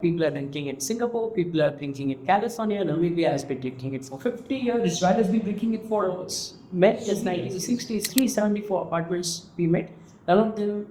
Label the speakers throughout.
Speaker 1: People are drinking in Singapore, people are drinking in California, Namibia has been drinking it for 50 years, Israel has been drinking it for hours. Met is 1960s, 374 apartments we met. None of them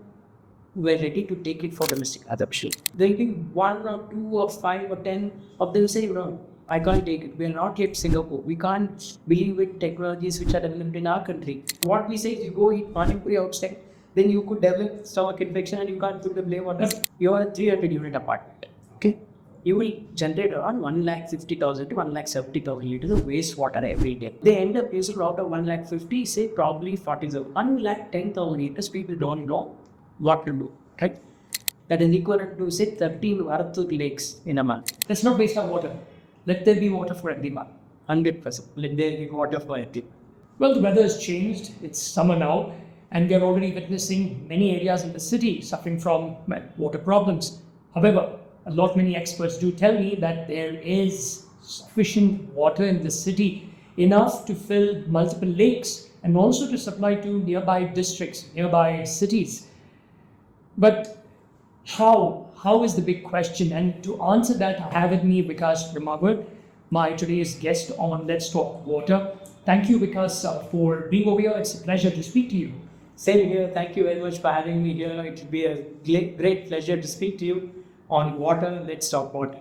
Speaker 1: were ready to take it for domestic consumption. There will be 1 or 2 or 5 or 10 of them say, no, I can't take it. We are not yet Singapore. We can't believe with technologies which are developed in our country. What we say is you go eat pani puri outside, then you could develop stomach infection and you can't put the blame on us. You are a 300 unit apartment. Okay, you will generate around 150,000 to 170,000 liters of wastewater every day. They end up using out of 150, say probably 40,000. 110,000 liters, people don't know what to do, right? That is equivalent to say 13 Varathur lakes in a month. That's not based on water. Let there be water for everyone. 100%. Let there be water for everyone.
Speaker 2: Well, the weather has changed. It's summer now, and we are already witnessing many areas in the city suffering from water problems. However, many experts do tell me that there is sufficient water in the city, enough to fill multiple lakes and also to supply to nearby districts, nearby cities. But how is the big question? And to answer that, I have with me Vikas Brahmavar, my today's guest on Let's Talk Water. Thank you, Vikas, for being over here. It's a pleasure to speak to you.
Speaker 1: Same here. Thank you very much for having me here. It will be a great pleasure to speak to you on water. Let's talk water.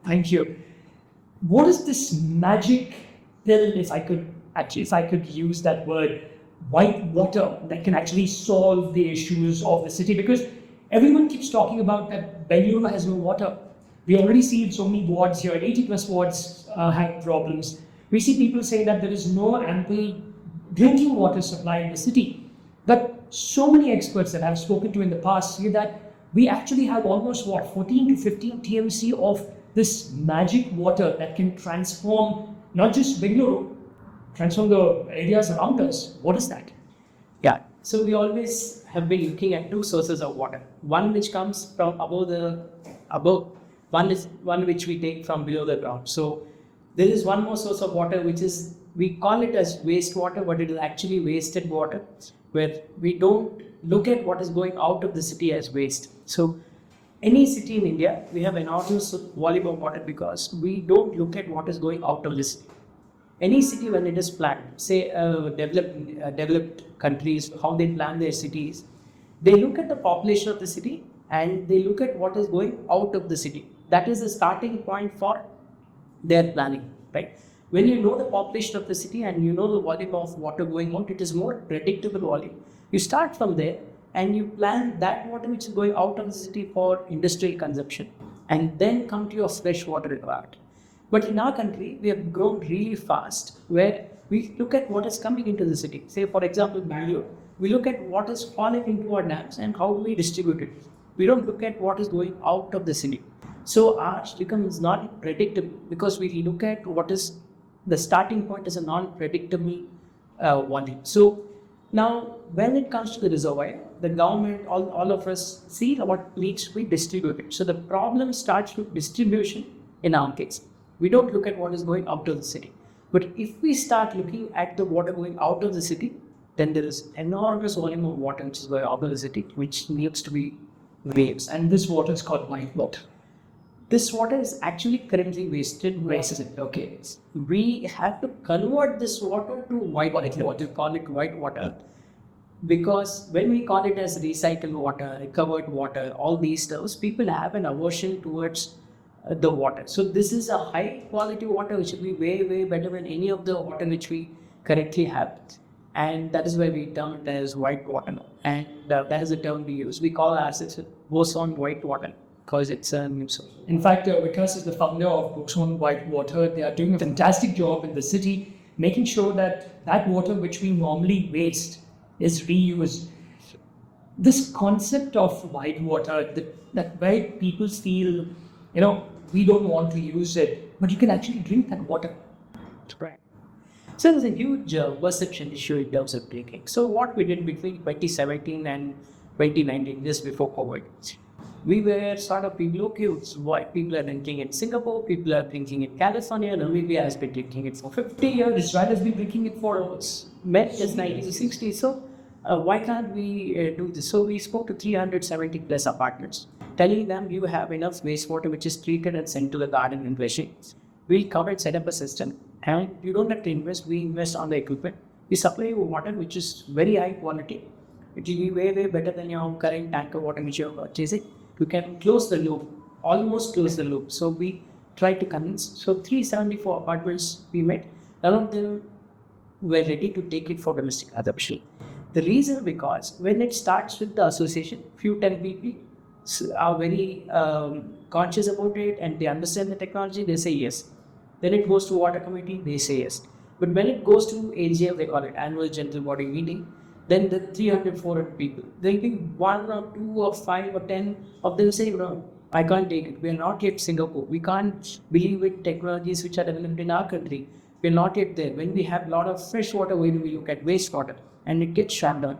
Speaker 2: Thank you. What is this magic pill, if I could use that word, white water, that can actually solve the issues of the city? Because everyone keeps talking about that Bengaluru has no water. We already see in so many wards here, 80 plus wards have problems. We see people saying that there is no ample drinking water supply in the city. But so many experts that I've spoken to in the past say that we actually have almost 14 to 15 TMC of this magic water that can transform not just Bengaluru, transform the areas around us. What is that?
Speaker 1: Yeah, so we always have been looking at two sources of water. One which comes from above, one which we take from below the ground. So there is one more source of water which is, we call it as wastewater, but it is actually wasted water, where we don't look at what is going out of the city as waste. So any city in India, we have enormous volume of water because we don't look at what is going out of the city. Any city when it is planned, say developed countries, how they plan their cities, they look at the population of the city and they look at what is going out of the city. That is the starting point for their planning, right? When you know the population of the city and you know the volume of water going out, it is more predictable volume. You start from there and you plan that water which is going out of the city for industrial consumption and then come to your fresh water requirement. But in our country, we have grown really fast where we look at what is coming into the city. Say, for example, Bengaluru, we look at what is falling into our dams and how do we distribute it. We don't look at what is going out of the city. So ours becomes not predictable because we look at what is the starting point is a non-predictable volume. So now, when it comes to the reservoir, the government, all of us see what needs to be distributed. So the problem starts with distribution in our case. We don't look at what is going out of the city. But if we start looking at the water going out of the city, then there is enormous volume of water which is going out of the city, which needs to be waves.
Speaker 2: And this water is called white water.
Speaker 1: This water is actually currently wasted. Okay, we have to convert this water to white water, call it white water. Because when we call it as recycled water, recovered water, all these terms, people have an aversion towards the water. So this is a high quality water which will be way better than any of the water which we currently have. And that is why we term it as white water. And that is the term we use. We call ourselves boson white water, because it's a new source.
Speaker 2: In fact, Vikas is the founder of Boson White Water. They are doing a fantastic job in the city, making sure that that water which we normally waste is reused. This concept of white water, that where people feel, we don't want to use it, but you can actually drink that water.
Speaker 1: Right. So there's a huge perception issue in terms of drinking. So what we did between 2017 and 2019, just before COVID, we were sort of people, okay, why people are drinking in Singapore, people are drinking in California, Namibia has been drinking it for 50 years, Israel has been drinking it for hours. Met is 1960. So why can't we do this? So we spoke to 370 plus apartments. telling them you have enough wastewater which is treated and sent to the garden and washing. We'll come and set up a system, and you don't have to invest. We invest on the equipment. We supply you water which is very high quality. It will be way better than your current tanker water which you're purchasing. You can close the loop, almost close the loop. So we try to convince. So 374 apartments we met. None of them were ready to take it for domestic adoption. The reason because when it starts with the association, few 10 people are very conscious about it and they understand the technology, they say yes. Then it goes to water committee, they say yes. But when it goes to AGM, they call it annual general body meeting, then the 300, 400 people, there will be 1 or 2 or 5 or 10 of them say, no, I can't take it. We are not yet Singapore. We can't believe in technologies which are developed in our country. We are not yet there. When we have a lot of fresh water, when we look at wastewater and it gets shut down,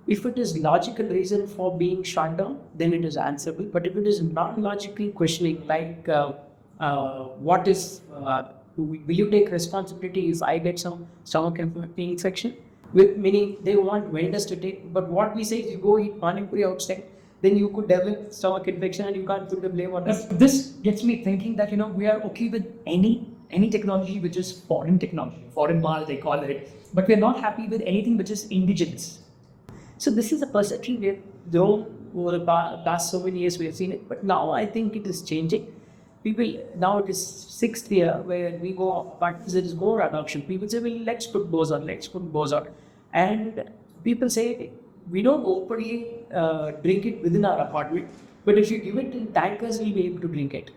Speaker 1: if it is logical reason for being shut down, then it is answerable. But if it is non-logical questioning, like what is, will you take responsibility if I get some stomach infection? With meaning they want vendors to take, but what we say is you go eat pani puri outside, then you could develop stomach infection and you can't put the blame on us.
Speaker 2: This gets me thinking that we are okay with any technology which is foreign technology, foreign mal they call it, but we're not happy with anything which is indigenous.
Speaker 1: So this is a perception we have grown over the past so many years we have seen it, but now I think it is changing. People, now it is 6th year where we go, but there is more adoption. People say, well, let's put boson. And people say, we don't openly drink it within our apartment, but if you give it in tankers, we'll be able to drink it.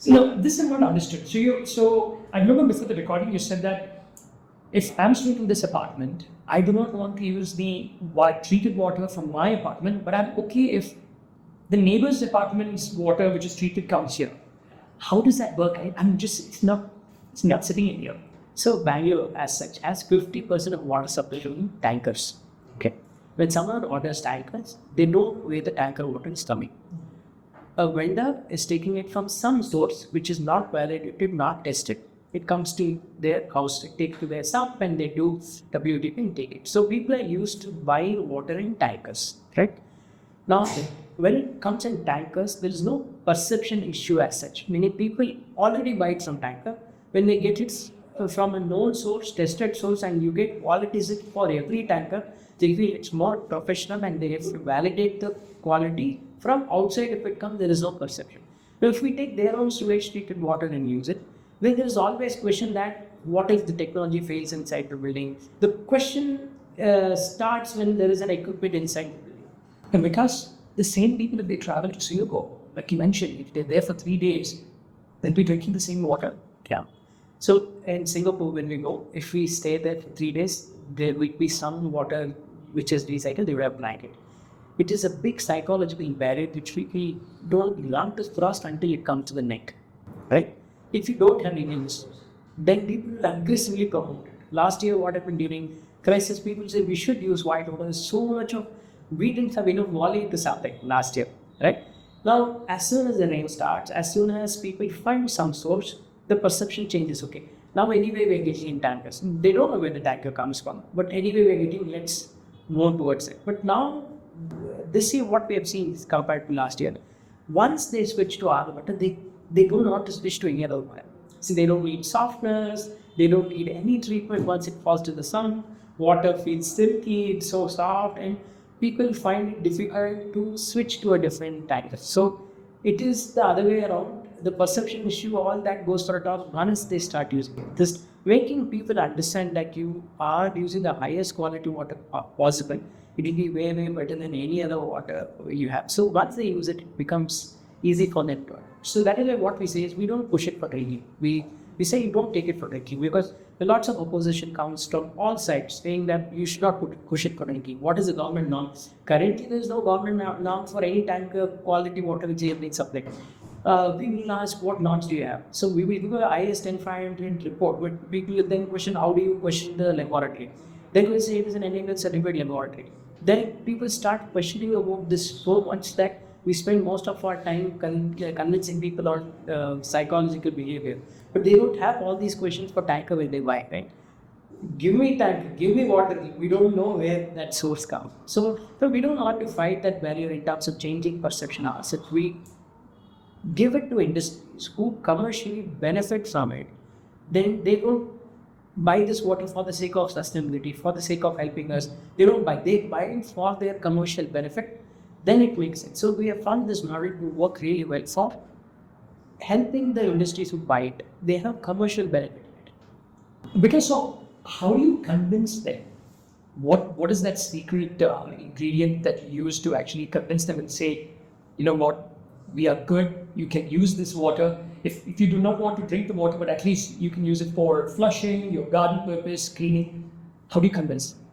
Speaker 2: No, this is not understood. So I remember before the recording, you said that if I'm staying in this apartment, I do not want to use the treated water from my apartment, but I'm okay if the neighbor's apartment's water, which is treated, comes here. How does that work? It's not sitting in here.
Speaker 1: So Bangalore as such has 50% of water supply from tankers. Okay. When someone orders tankers, they know where the tanker water is coming. A vendor is taking it from some source which is not validated, not tested. It comes to their house, they take to their sump and they do WDP and take it. So people are used to buying water in tankers, right? Now, when it comes in tankers, there is no perception issue as such. Many people already buy it from tanker. When they get it from a known source, tested source, and you get qualities for every tanker, they feel it's more professional and they have to validate the quality. From outside, if it comes, there is no perception. Now, if we take their own sewage treated water and use it, then there is always question that what if the technology fails inside the building? The question starts when there is an equipment inside the building.
Speaker 2: And because the same people, if they travel to Singapore, like you mentioned, if they're there for 3 days, they'll be drinking the same water.
Speaker 1: Yeah. So in Singapore, when we go, if we stay there for 3 days, there will be some water which is recycled, they would have blanket. It is a big psychological barrier which we don't want to cross until it comes to the neck, right? If you don't have Indian resources, then people will aggressively promote it. Last year, what happened during crisis, people said we should use white water. So much of, we didn't have enough volume to supply last year, right? Now, as soon as the rain starts, as soon as people find some source, the perception changes, okay. Now, anyway, we're getting in tankers. They don't know where the tanker comes from, but anyway, we're getting, let's move towards it. But now, this year, what we have seen is compared to last year, once they switch to our water, they don't want to switch to any other water. So they don't need softeners, they don't need any treatment once it falls to the sun. Water feels silky, it's so soft, and people find it difficult to switch to a different tanker. So it is the other way around. The perception issue, all that goes for a toss once they start using it. Just making people understand that you are using the highest quality water possible. It will be way better than any other water you have. So once they use it, it becomes easy for them to. So that is why what we say is we don't push it for drinking. We say you don't take it for drinking because lots of opposition comes from all sides saying that you should not push it for drinking. What is the government norm? Currently, there is no government norm for any tanker quality water which is being supplied. We will ask what norms do you have. So we will do a IS 10500 report, but people will then question how do you question the laboratory. Then we say it is an enabled certified laboratory. Then people start questioning about this so much that we spend most of our time convincing people on psychological behavior. But they don't have all these questions for tanker when they buy, right? give me tank, give me water. We don't know where that source comes. So we don't want to fight that barrier in terms of changing perception of assets. We give it to industries who commercially benefit from it. Then they don't buy this water for the sake of sustainability, for the sake of helping us. They don't buy. They buy it for their commercial benefit. Then it makes sense. So we have found this model to work really well for helping the industries who buy it. They have commercial benefit in it.
Speaker 2: Because so, how do you convince them? What is that secret ingredient that you use to actually convince them and say, you know what, we are good, you can use this water. If you do not want to drink the water, but at least you can use it for flushing, your garden purpose, cleaning. How do you convince them?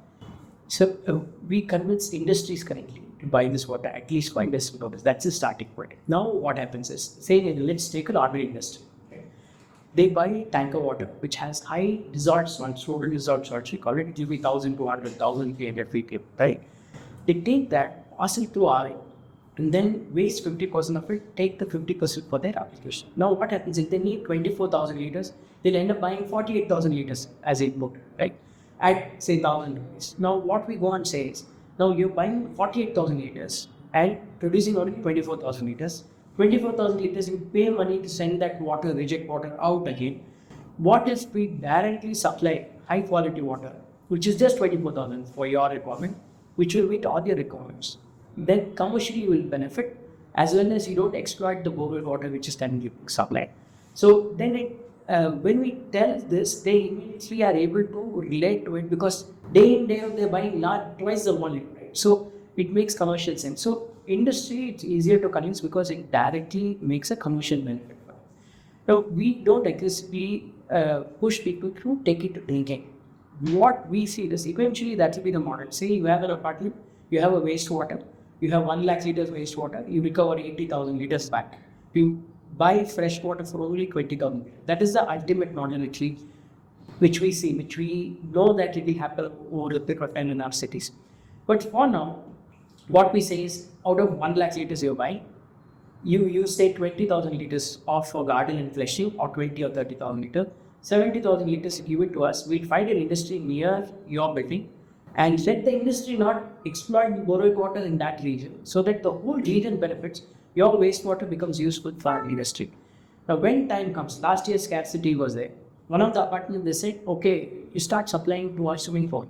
Speaker 1: So we convince industries currently to buy this water, at least for industrial purpose. That's the starting point. Now what happens is, say let's take an ordinary industry. Okay? They buy tanker water, which has high dissolved salts, total dissolved salts. We call it will be 1,200, 1,300 ppm, right? They take that, pass it through RI, and then waste 50% of it, take the 50% for their application. Now what happens if they need 24,000 liters, they'll end up buying 48,000 liters as input, right? At say 1,000 rupees. Now what we go and say is, now you're buying 48,000 liters and producing only 24,000 liters. 24,000 liters, you pay money to send that water, reject water out again. What if we directly supply high quality water, which is just 24,000 for your requirement, which will meet all your requirements? Then commercially you will benefit, as well as you don't exploit the borewell water which is currently supplied. So then when we tell this, they immediately are able to relate to it, because day in day out they're buying twice the volume, right? So it makes commercial sense. So industry, it's easier to convince because it directly makes a commercial benefit. Now we don't aggressively push people to take it to drinking. What we see is eventually that will be the model. Say you have an apartment, you have a wastewater, you have 1 lakh liters wastewater, you recover 80,000 liters back. You buy fresh water for only 20,000 liters. That is the ultimate model actually, which we see, which we know that it will happen over the period of time in our cities. But for now, what we say is, out of 1 lakh liters you buy, you say 20,000 liters of for garden and flushing, or 20 or 30,000 liters. 70,000 liters you give it to us. We'll find an industry near your building and let the industry not exploit the borrowed water in that region, so that the whole region benefits. Your wastewater becomes useful for the industry. Now when time comes, last year Scarcity was there. One of the apartments, they said, okay, you start supplying to our swimming pool.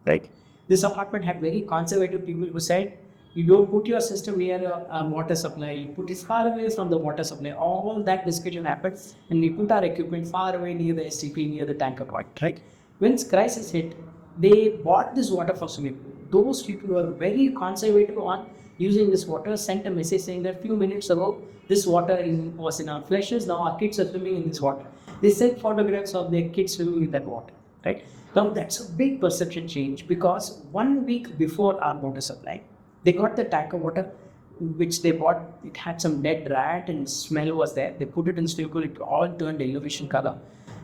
Speaker 1: Right? This apartment had very conservative people who said, you don't put your system near a water supply, you put it far away from the water supply. All that discussion happened, and we put our equipment far away near the STP, near the tanker point. Right? When crisis hit, they bought this water for swimming pool. Those people who are very conservative on using this water sent a message saying that few minutes ago, this water was in our flushes, now our kids are swimming in this water. They sent photographs of their kids swimming in that water. Right? Now that's a big perception change, because 1 week before our water supply, they got the tanker water which they bought. It had some dead rat and smell was there. They put it in swimming pool, it all turned yellowish color.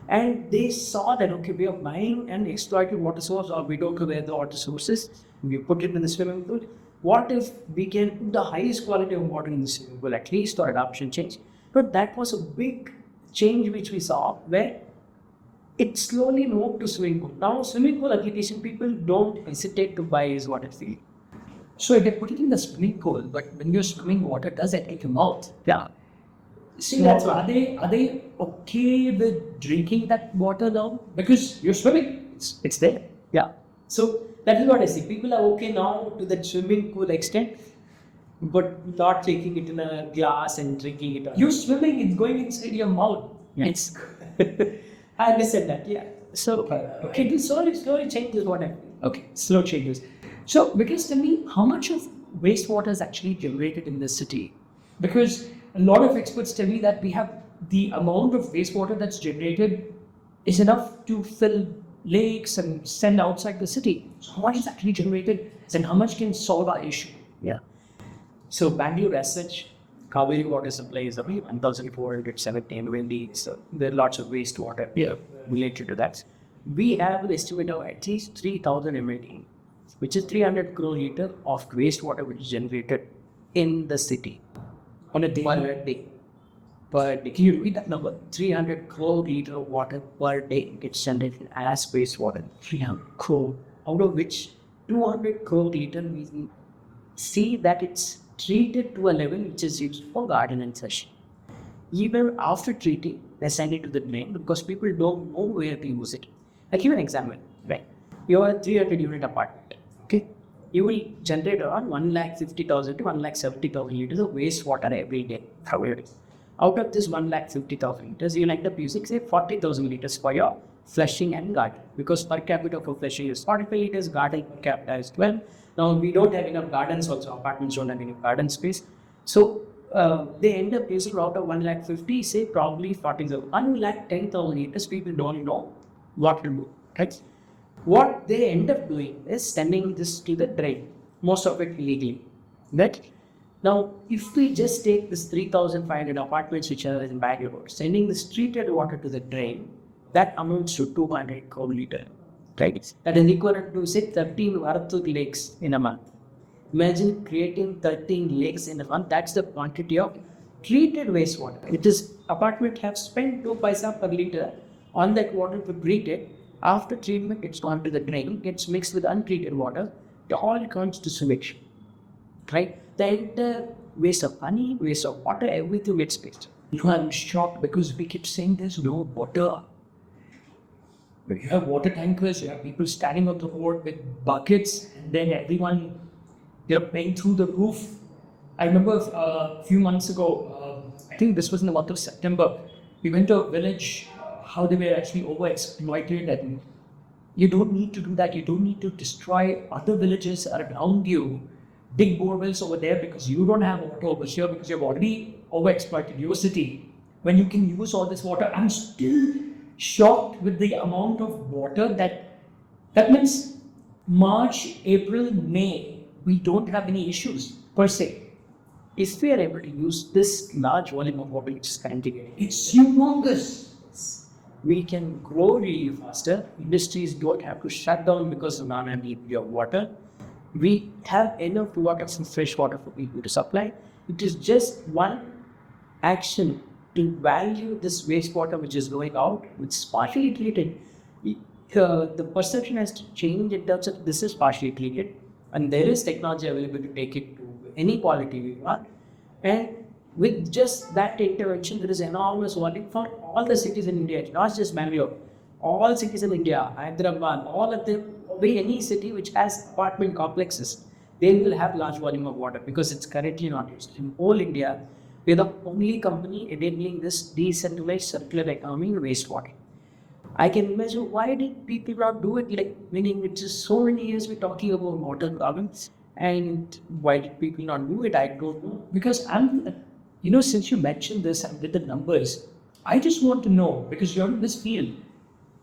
Speaker 1: And they saw that, okay, we are buying an exploited water source, or we don't know where the water source is. We put it in the swimming pool. What if we can put the highest quality of water in the swimming pool, at least, or adoption change? But that was a big change which we saw, where it slowly moved to swimming pool. Now swimming pool application, people don't hesitate to buy his water freely.
Speaker 2: So if they put it in the swimming pool, but when you're swimming, water does enter your mouth.
Speaker 1: Yeah.
Speaker 2: See, so that's are they okay with drinking that water now? Because you're swimming, it's there.
Speaker 1: Yeah. So that is what I see. People are okay now to that swimming pool extent, but not taking it in a glass and drinking it.
Speaker 2: You're swimming, it's going inside your mouth.
Speaker 1: Yeah.
Speaker 2: It's
Speaker 1: I understand that. Yeah. So okay, this slowly changes what I feel.
Speaker 2: Okay, slow changes. So, Vikas, tell me, how much of wastewater is actually generated in this city? Because a lot of experts tell me that we have the amount of wastewater that's generated is enough to fill lakes and send outside the city. So, how much is actually generated, and how much can solve our issue?
Speaker 1: Yeah. So, Bengaluru as such, Kaveri water supply is about 1,470 MMD. So, there are lots of wastewater related to that. We have an estimate of at least 3,000 MMD, which is 300 crore liter of wastewater which is generated in the city on a day. But if you read that number, 300 crore liter of water per day gets generated as wastewater. 300 crore, out of which 200 crore liter we see that it's treated to a level which is used for garden and such. Even after treating, they send it to the drain because people don't know where to use it. I'll give an example, right? You have a 300 unit apartment, okay? You will generate around 1,50,000 to 1,70,000 liters of wastewater every day. However, out of this 1,50,000 liters, you'll end up using say 40,000 liters for your flushing and garden, because per capita for flushing is 45 liters, garden per capita is 12. Now we don't have enough gardens also, apartments don't have enough garden space. So they end up using out of 1,50,000, say probably 40,000. 1,10,000 liters, people don't know what to do, right? What they end up doing is sending this to the drain, most of it illegally, right? Now, if we just take this 3,500 apartments which are in Bangalore, sending this treated water to the drain, that amounts to 200 crore liter, right? That is equivalent to say 13 Varathur lakes in a month. Imagine creating 13 lakes in a month. That's the quantity of treated wastewater. It is apartment have spent 2 paisa per liter on that water to treat it. After treatment, it's gone to the drain, gets mixed with untreated water. It all comes to sewage, right? The entire waste of money, waste of water, everything gets wasted.
Speaker 2: You know, I'm shocked because we keep saying there's no water. But you have water tankers, you have people standing on the road with buckets, and then everyone, paying through the roof. I remember a few months ago, I think this was in the month of September, we went to a village, how they were actually overexploited, and you don't need to do that. You don't need to destroy other villages around you, dig borewells over there because you don't have water over here because you've already overexploited your city. When you can use all this water, I'm still shocked with the amount of water that means March, April, May, we don't have any issues per se.
Speaker 1: If we are able to use this large volume of water which is currently getting,
Speaker 2: It's humongous.
Speaker 1: we can grow really faster. Industries don't have to shut down because of non-availability of water. We have enough water and fresh water for people to supply. It is just one action to value this wastewater which is going out, which is partially treated. The perception has to change in terms of this is partially treated, and there is technology available to take it to any quality we want. And with just that intervention, there is enormous volume for all the cities in India, not just Bangalore. All cities in India, Hyderabad, all of them, any city which has apartment complexes, they will have large volume of water because it's currently not used. In whole India, we're the only company enabling this decentralized circular economy in wastewater. I can imagine why did people not do it? Like, meaning it's just so many years we're talking about water problems, and why did people not do it? I don't know.
Speaker 2: Because since you mentioned this and with the numbers, I just want to know, because you're in this field,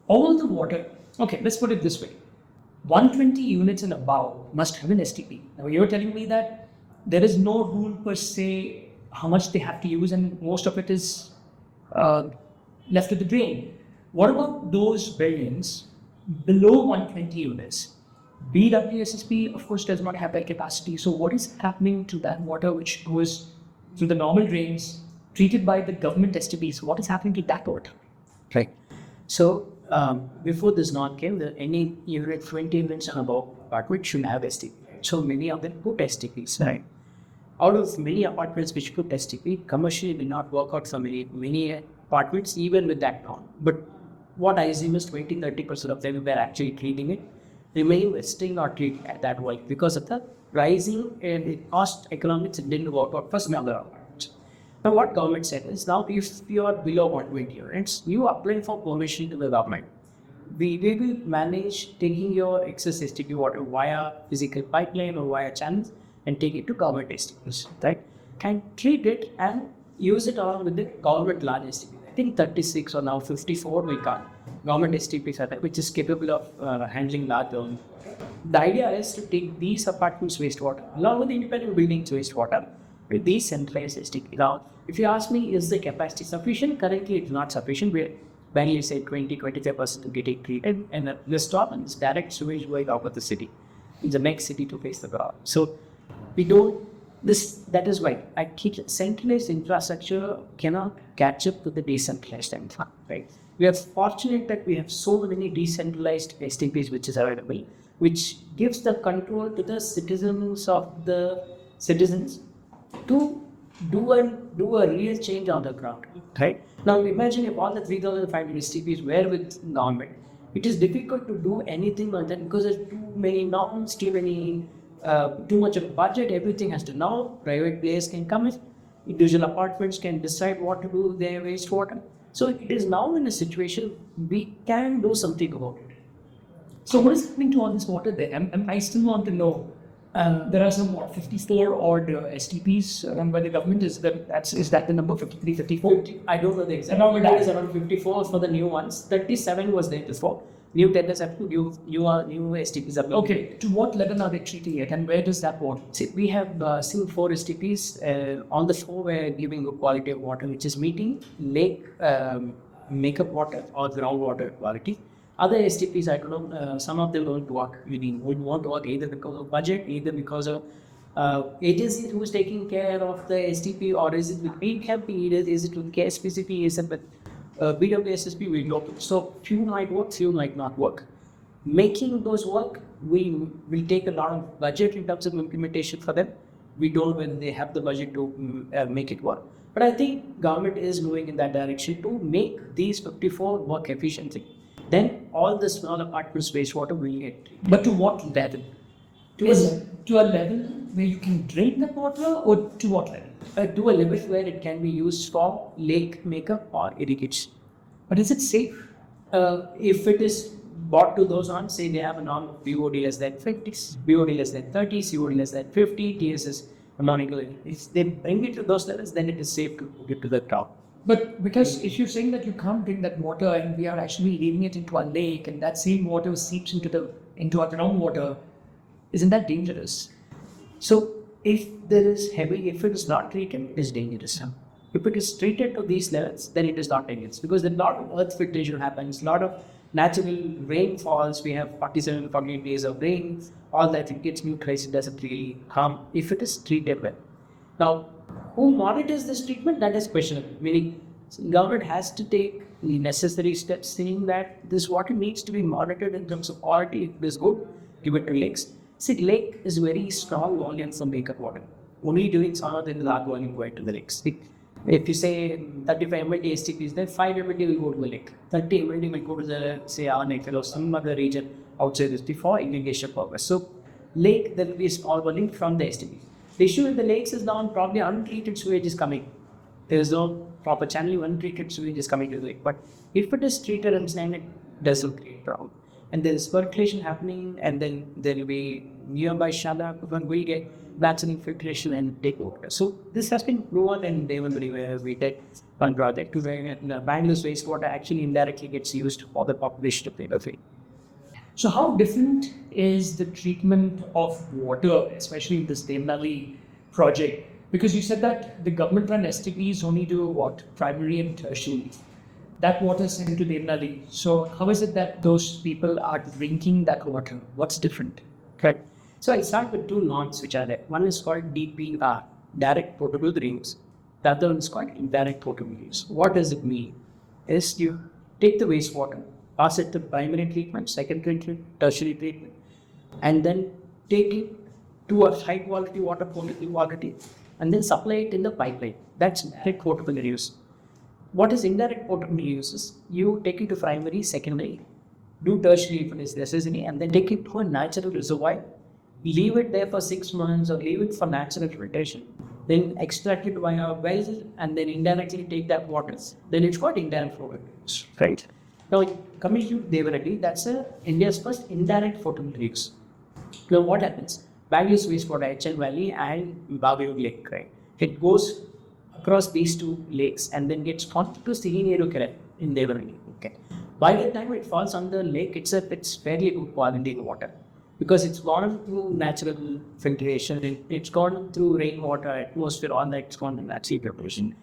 Speaker 2: all the water, okay, let's put it this way. 120 units and above must have an STP. Now you're telling me that there is no rule per se how much they have to use, and most of it is left to the drain. What about those buildings below 120 units? BWSSP, of course, does not have that capacity. So what is happening to that water which goes through the normal drains, treated by the government STPs? What is happening to that water?
Speaker 1: Right. So before this norm came, any unit 20 units and above apartment should have STP. So many of them put STPs. Right. Out of many apartments which put STP, commercially did not work out for many apartments, even with that norm. But what I assume is 20-30% of them were actually treating it, remain still not treating at that way because of the rising and cost economics. It didn't work out for smaller apartments. Now what government said is, now if you are below 120 units, you apply for permission to the government. We will manage taking your excess STP water via physical pipeline or via channels and take it to government STPs, right? And treat it and use it along with the government large STP. I think 36 or now 54 we got government STPs, which is capable of handling large volume. The idea is to take these apartments wastewater along with the independent buildings wastewater with these centralized STP. Now, if you ask me, is the capacity sufficient? Currently, it's not sufficient. We're barely say 20-25% getting treated, and this stop and this direct sewage going out of the city. It's the next city to face the ground. So we don't That is why I teach centralized infrastructure cannot catch up to the decentralized infra, right? We are fortunate that we have so many decentralized STPs which is available, which gives the control to the citizens to do a real change on the ground, right? Now imagine if all the 3,500 STPs were with government. It is difficult to do anything on that because there's too many norms, too much of a budget. Everything has to now. Private players can come in. Individual apartments can decide what to do with their wastewater. So it is now in a situation we can do something about it.
Speaker 2: So what is happening to all this water there? I still want to know. There are some 54 odd STPs run by the government. Is that the number 53, 54?
Speaker 1: I don't know the exact
Speaker 2: number.
Speaker 1: That is around 54 for the new ones. 37 was there before. New tenders have to new STPs are being
Speaker 2: Okay, to what level are they treating it, and where does that water?
Speaker 1: See, we have seen 4 STPs. All the 4 were giving good quality of water, which is meeting lake makeup water or groundwater quality. Other STPs, I don't know, some of them don't work. Would want to work either because of budget, either because of agency who is taking care of the STP, or is it with BKP, is it with KSPCP, is it with BWSSP, we know. So few might work, few might not work. Making those work, we will take a lot of budget in terms of implementation for them. We don't know whether they have the budget to make it work. But I think government is moving in that direction to make these 54 work efficiently. Then all the small apartments wastewater will get treated.
Speaker 2: But to what level? To a level where you can drain the water, or to what level?
Speaker 1: To a level where it can be used for lake makeup or irrigation.
Speaker 2: But is it safe?
Speaker 1: If it is brought to those on, say they have a norm of BOD less than 50, BOD less than 30, COD less than 50, TSS non-equal. If they bring it to those levels, then it is safe to put it to the crowd.
Speaker 2: But because if you're saying that you can't drink that water and we are actually leaving it into a lake, and that same water seeps into our groundwater, isn't that dangerous?
Speaker 1: So if it is not treated, it is dangerous. If it is treated to these levels, then it is not dangerous, because a lot of earth filtration happens, a lot of natural rainfalls. We have 47, 48 days of rain, all that, it gets neutralized, it doesn't really harm if it is treated well. Now, who monitors this treatment? That is questionable. Meaning, government has to take the necessary steps, saying that this water needs to be monitored in terms of quality. If it is good, give it to lakes. See, lake is very strong volume for makeup water. Only during summer there is large volume going to the lakes. If you say 35 ml STP is there, 5 ml will go to the lake. 30 ml will go to the, say, our lake or some other region outside this for irrigation purpose. So, lake, there will be a small volume from the STP. The issue with the lakes is now probably untreated sewage is coming. There is no proper channel, untreated sewage is coming to the lake. But if it is treated and sand, it doesn't create problem. And there is percolation happening, and then there will be nearby shala when we get natural filtration and take water. So this has been proven in Decentralized, where we did one project where Bangalore's wastewater actually indirectly gets used for the population of the
Speaker 2: So how different is the treatment of water, especially in this Dali project? Because you said that the government-run STPs only do what? Primary and tertiary. That water is sent to Dali. So how is it that those people are drinking that water? What's different?
Speaker 1: Correct. So I start with 2 norms which are there. One is called DPR, Direct Potable Reuse. The other one is called Indirect Potable Reuse. What does it mean? Is you take the wastewater, pass it to primary treatment, secondary treatment, tertiary treatment, and then take it to a high quality water quality, and then supply it in the pipeline. That's direct potable reuse. What is indirect potable reuse is you take it to primary, secondary, do tertiary if it is necessary, and then take it to a natural reservoir, leave it there for 6 months or leave it for natural filtration, then extract it via wells, and then indirectly take that water. Then it's called indirect potable reuse. Right. Now, coming to Viability, that's India's first indirect potable reuse. Now, what happens? Bangalore's wastewater, HN Valley and Bengaluru Lake, right? It goes across these 2 lakes and then gets pumped to Sihinero Canal in Decentralized. Okay. By the time it falls on the lake itself, it's fairly good quality water, because it's gone through natural filtration, it's gone through rainwater, atmosphere, all that, it's gone to natural preparation.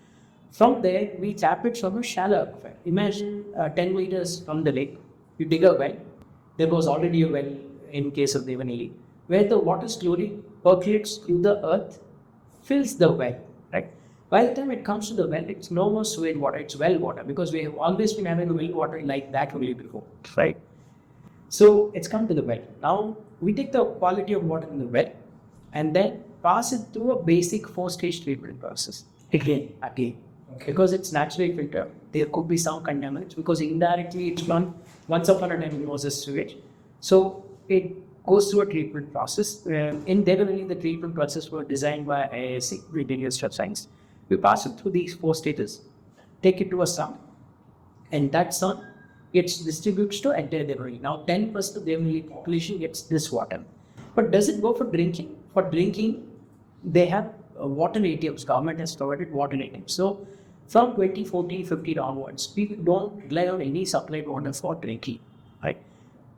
Speaker 1: From there, we tap it from a shallow aquifer. Imagine 10 meters from the lake, you dig a well. There was already a well in case of Devanili, where the water slowly percolates through the earth fills the well, right? By the time it comes to the well, it's no more sewage water, it's well water, because we have always been having well water like that only before, right? So it's come to the well. Now we take the quality of water in the well and then pass it through a basic 4-stage treatment process. Again. Okay. Because it's naturally filtered. There could be some contaminants because indirectly it's run once upon a time it was a sewage. So it goes through a treatment process. In Decentralized, the treatment process was designed by IISc, Indian Institute of Science. We pass it through these 4 stages, take it to a sun, and that sun gets distributed to entire Decentralized. Now 10% of the Decentralized population gets this water. But does it go for drinking? For drinking, they have water ATMs. Government has provided water ATMs. So from 2014-15 onwards, people don't rely on any supplied water for drinking, right?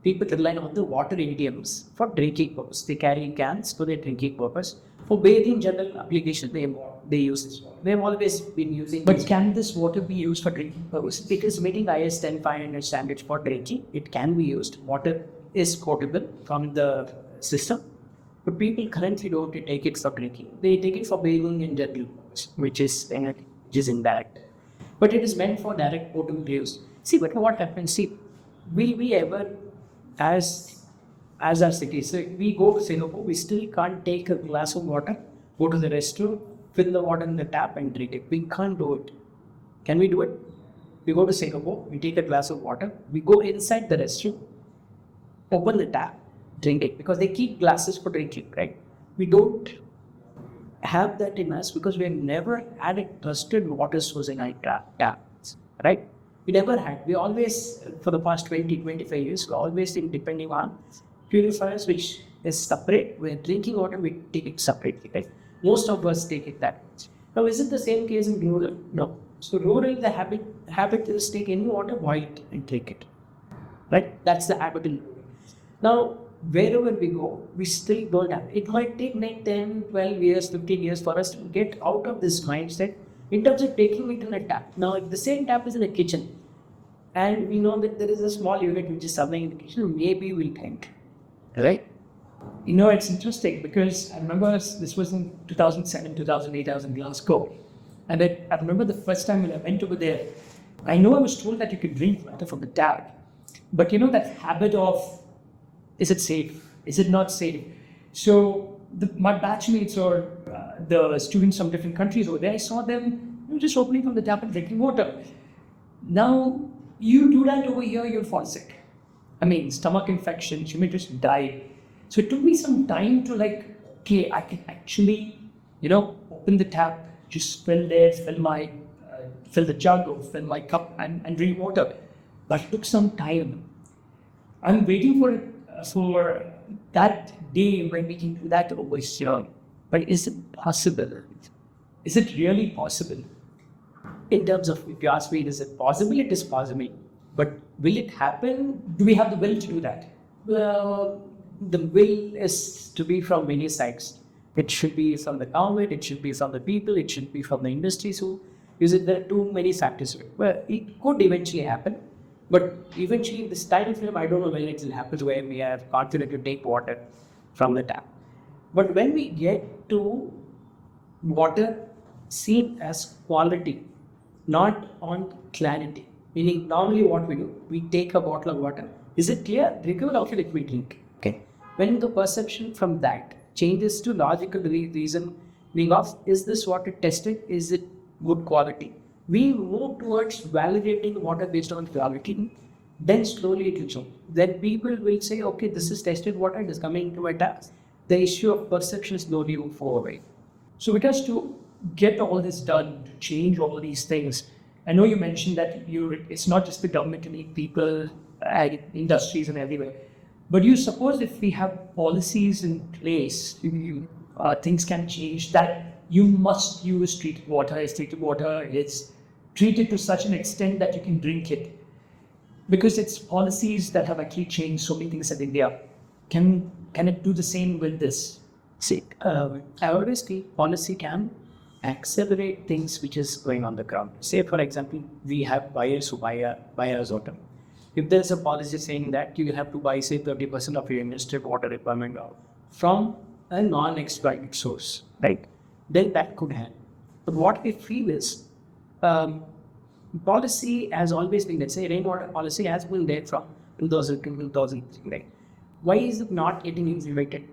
Speaker 1: People rely on the water ATMs for drinking purpose. They carry cans for their drinking purpose. For bathing general application, they use this water. They've always been using.
Speaker 2: But can this water be used for drinking purposes?
Speaker 1: Because meeting IS 10500 standards for drinking, it can be used. Water is potable from the system, but people currently don't take it for drinking. They take it for bathing in general, which is indirect. But it is meant for direct potable use. See, but what happens? See, will we ever, as our city, so we go to Singapore, we still can't take a glass of water, go to the restroom, fill the water in the tap and drink it. We can't do it. Can we do it? We go to Singapore, we take a glass of water, we go inside the restroom, open the tap, drink it, because they keep glasses for drinking, right? We don't have that in us because we have never had a trusted water source in our taps, right? We never had. We always, for the past 20-25 years, we always been depending on purifiers, which is separate. When drinking water, we take it separately, right? Most of us take it that way. Now, is it the same case in rural? No. So rural, the habit is take any water, boil it and drink it, right? That's the habit in rural. Now, wherever we go, we still don't have. It might take 9, 10, 12 years, 15 years for us to get out of this mindset in terms of taking it in a tap. Now, if the same tap is in a kitchen, and we know that there is a small unit which is supplying in the kitchen, maybe we'll think, right?
Speaker 2: You know, it's interesting because I remember this was in 2007, 2008, I was in Glasgow. And I remember the first time when I went over there, I know I was told that you could drink water from the tap. But you know that habit of, is it safe? Is it not safe? So my batchmates or the students from different countries over there, I saw them just opening from the tap and drinking water. Now, you do that over here, you'll fall sick. I mean, stomach infections, you may just die. So it took me some time to okay, I can actually, open the tap, just fill the jug or fill my cup and drink water. But it took some time. I'm waiting for that day when we can do that over here. But is it possible? Is it really possible? In terms of, if you ask me, is it possible? It is possible. But will it happen? Do we have the will to do that? Well, the will is to be from many sides. It should be from the government, it should be from the people, it should be from the industries who use it. There are too many factors. Well, it could eventually happen. But eventually, this time frame, I don't know when it will happen where we are confident to take water from the tap. But when we get to water seen as quality, not on clarity, meaning normally what we do, we take a bottle of water. Is it clear? Drinkable or should we drink? Okay. When the perception from that changes to logical reasoning of, is this water tested? Is it good quality? We move towards validating water based on quality, then slowly it will show. Then people will say, okay, this is tested water, it is coming into my tap. The issue of perception slowly will fall away. So because to get all this done, to change all these things, I know you mentioned that it's not just the government, you need people, industries and everywhere. But you suppose if we have policies in place, things can change, that you must use treated water. It's treated to such an extent that you can drink it. Because it's policies that have actually changed so many things in India. Can it do the same with this?
Speaker 1: See, I always think policy can accelerate things which is going on the ground. Say, for example, we have buyers who buy us water. If there's a policy saying that you have to buy, say, 30% of your industrial water requirement from a non-exploited source, right? then that could happen. But what we feel is, policy has always been, let's say, rainwater policy has been there from 2000 to 2003, right? Why is it not getting implemented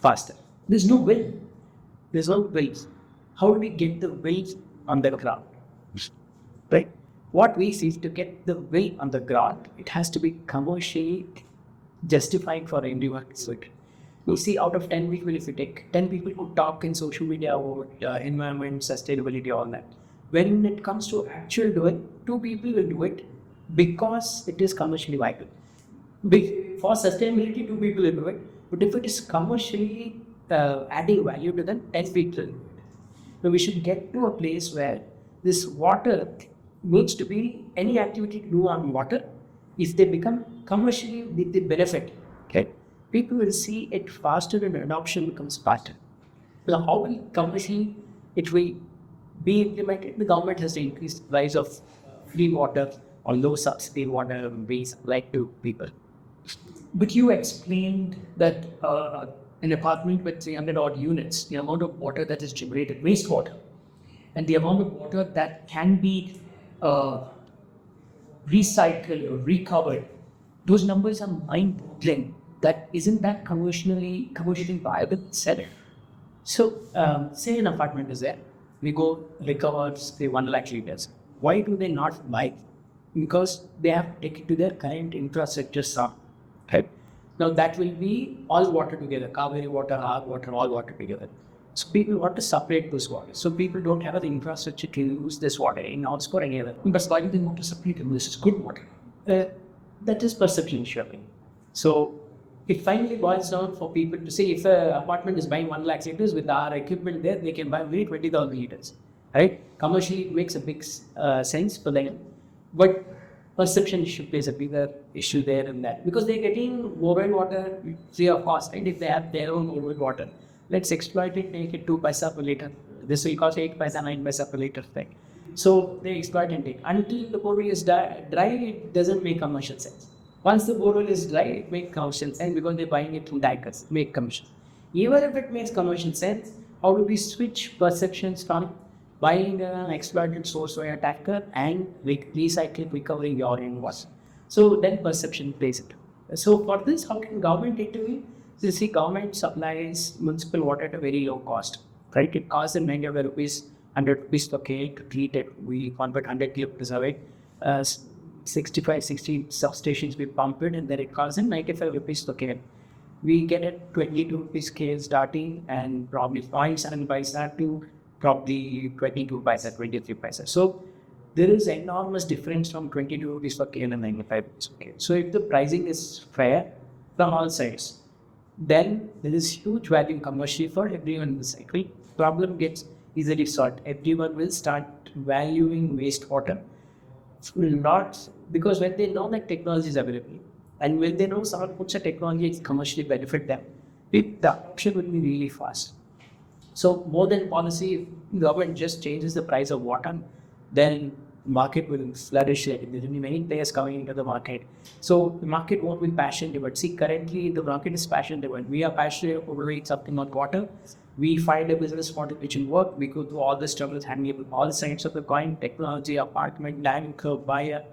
Speaker 1: faster? There's no will. There's no will. How do we get the will on the ground? Right? What we see is to get the will on the ground, it has to be commercially justifying for everyone to do it. You see, out of 10 people, if you take 10 people who talk in social media about environment, sustainability, all that. When it comes to actual doing, 2 people will do it because it is commercially viable. For sustainability, 2 people will do it. But if it is commercially adding value to them, 10 people will do it. So we should get to a place where this water needs to be any activity to do on water. If they become commercially with the benefit, okay, people will see it faster and adoption becomes faster. Now, how will commercially it will be implemented? The government has to increase the price of free water or low subsidy water being supplied to people.
Speaker 2: But you explained that an apartment with 300 odd units, the amount of water that is generated, wastewater, and the amount of water that can be recycled or recovered, those numbers are mind-boggling. That isn't that commercially viable? Said it.
Speaker 1: So, say an apartment is there, we go recover say 1 lakh liters. Why do they not buy? Because they have to take it to their current infrastructure sum. Right? Now that will be all water together, Kaveri water, our water, all water together. So people want to separate this water. So people don't have the infrastructure to use this water in house for any other.
Speaker 2: But why do they want to separate it? This is good water.
Speaker 1: That is perception surely. So it finally boils down for people to say if an apartment is buying 1 lakh liters with our equipment there, they can buy only 20,000 liters. Right? Commercially, it makes a big sense for them. But perception issue plays a bigger issue there in that. Because they're getting borrowed water free of cost, right? If they have their own borrowed water, let's exploit it, make it 2 paisa per liter. This will cost 8 paisa, 9 paisa per liter thing. So they exploit and take. Until the borehole is dry, it doesn't make commercial sense. Once the borehole is dry, it makes commercial sense because they're buying it from tankers, make commercial. Even if it makes commercial sense, how do we switch perceptions from buying an exploited source via tanker and recycling, recovering your own water? So then perception plays it. So for this, how can government intervene? So you see, government supplies municipal water at a very low cost, right? It costs them 90 rupees, 100 rupees per kg to treat it. We convert 100 kilometers away. 60 substations we pump it, and then it costs them 95 rupees per kg. We get it 22 rupees kg starting, and probably 0.7 paisa to probably 22 paisa, 23 paisa. So there is enormous difference from 22 rupees per kg and 95 rupees per kg. So if the pricing is fair from all sides, then there is huge value commercially for everyone in the cycle. Problem gets easily solved. Everyone will start valuing wastewater. Not because when they know that technology is available and when they know someone puts a technology it's commercially benefit them, the adoption will be really fast. So more than policy, if the government just changes the price of water, then market will flourish. There will be many players coming into the market. So the market won't be passionate, but see currently the market is passionate. When we are passionate over something on water, we find a business model which will work. We go through all the struggles, handling all sides of the coin, technology, apartment, land curve, buyer,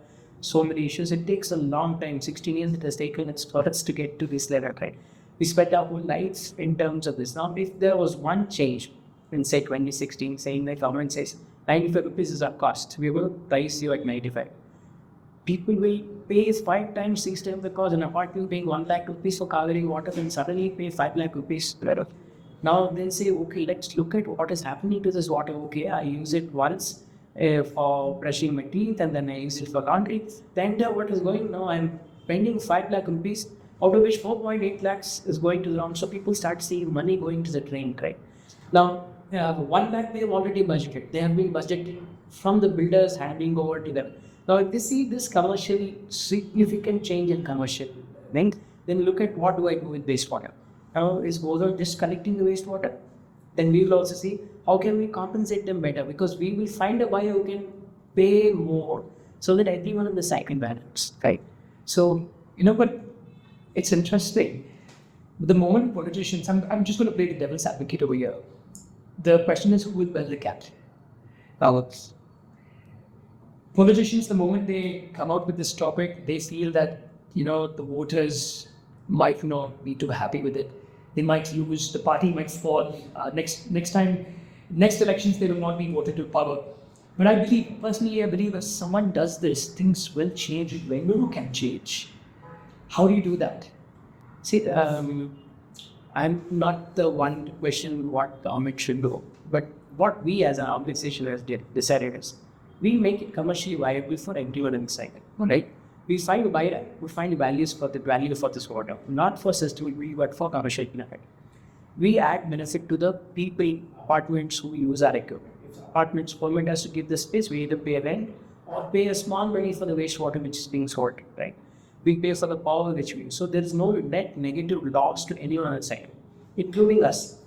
Speaker 1: so many issues. It takes a long time, 16 years it has taken for us to get to this level, right? We spent our whole lives in terms of this. Now, if there was one change in say 2016, saying the government says 95 rupees is our cost, we will price you at 95. People will pay 5 times, 6 times the cost. An apartment paying 1 lakh rupees for covering water, then suddenly pay 5 lakh rupees. Now they say, okay, let's look at what is happening to this water. Okay, I use it once for brushing my teeth, and then I use it for laundry. Then what is going now? I'm spending 5 lakh rupees, out of which 4.8 lakhs is going to the ground. So people start seeing money going to the drain, right? Now, 1 lakh they have already budgeted. They have been budgeted from the builders handing over to them. Now, if they see this commercial, significant change in commercial, then look at what do I do with wastewater. Now, is Bozor just collecting the wastewater? Then we will also see how can we compensate them better, because we will find a buyer who can pay more so that everyone in the cycle balance, right?
Speaker 2: So, but it's interesting. The moment politicians, I'm just going to play the devil's advocate over here. The question is, who will build the cat? Now, politicians, the moment they come out with this topic, they feel that the voters might not be too happy with it. They might lose. The party might fall. Next elections, they will not be voted to power. But personally, I believe if someone does this, things will change. Bengaluru can change. How do you do that?
Speaker 1: See, I'm not the one to question what government should do, but what we as an organization has decided is we make it commercially viable for everyone inside it, right? We find a buyer, we find value for this water, not for sustainability, but for commercial benefit. We add benefit to the people, apartments who use our equipment. If apartments government has to give the space, we either pay rent or pay a small money for the wastewater which is being sold, right? We pay for the power which we use. So there is no net negative loss to anyone outside, including us.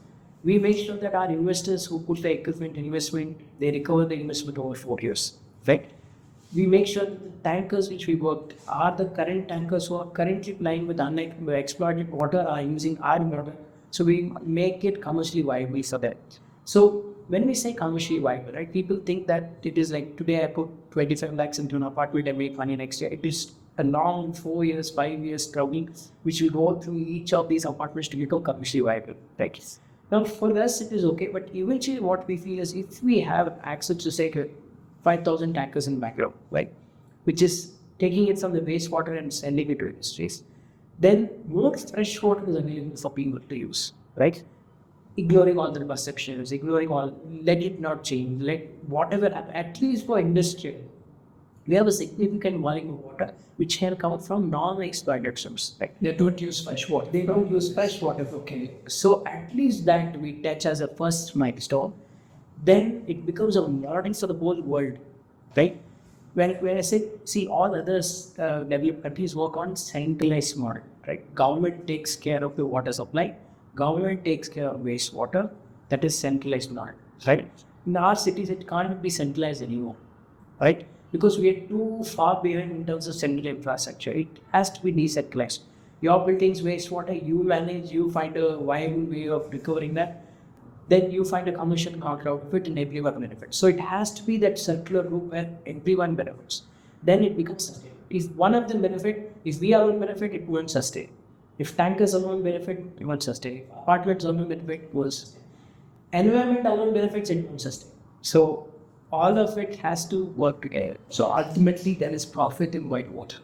Speaker 1: We make sure that our investors who put the equipment investment, they recover the investment over 4 years, right? We make sure that the tankers which we worked are the current tankers who are currently plying with unexploited water are using our water. So we make it commercially viable for that. So when we say commercially viable, right, people think that it is like today I put 25 lakhs into an apartment and make money next year. It is a long 4 years, 5 years struggling, which we go through each of these apartments to become commercially viable, right? Now for us it is okay, but eventually what we feel is if we have access to say 5,000 tankers in Bangalore, right, which is taking it from the wastewater and sending it to industries, then more fresh water is available for people to use, right? Ignoring all the perceptions, let it not change, let whatever happen, at least for industry, we have a significant volume of water which can come from non-exploited sources. Right?
Speaker 2: They don't use fresh water.
Speaker 1: They don't use fresh water. Okay. So at least that we touch as a first milestone. Then it becomes a model for the whole world, right? When I say, see, all others developed countries work on centralized model, right? Government takes care of the water supply. Government takes care of wastewater. That is centralized model, right? In our cities, it can't be centralized anymore, right? Because we are too far behind in terms of central infrastructure. It has to be decentralized. Your buildings wastewater, you manage, you find a viable way of recovering that. Then you find a commercial market output and everyone benefits. So it has to be that circular loop where everyone benefits. Then it becomes sustainable. If one of them benefit, if we alone benefit, it won't sustain. If tankers alone benefit, it won't sustain. If apartments alone benefit, it will sustain. Environment alone benefits, it won't sustain. So all of it has to work together.
Speaker 2: So ultimately, there is profit in white water.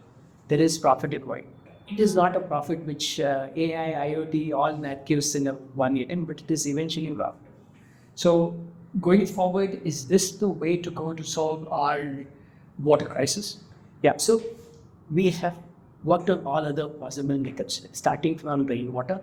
Speaker 1: There is profit in white. It is not a profit which AI, IoT, all that gives in a 1 year, but it is eventually profit.
Speaker 2: So going forward, is this the way to go to solve our water crisis?
Speaker 1: Yeah. So we have worked on all other possible methods, starting from rainwater.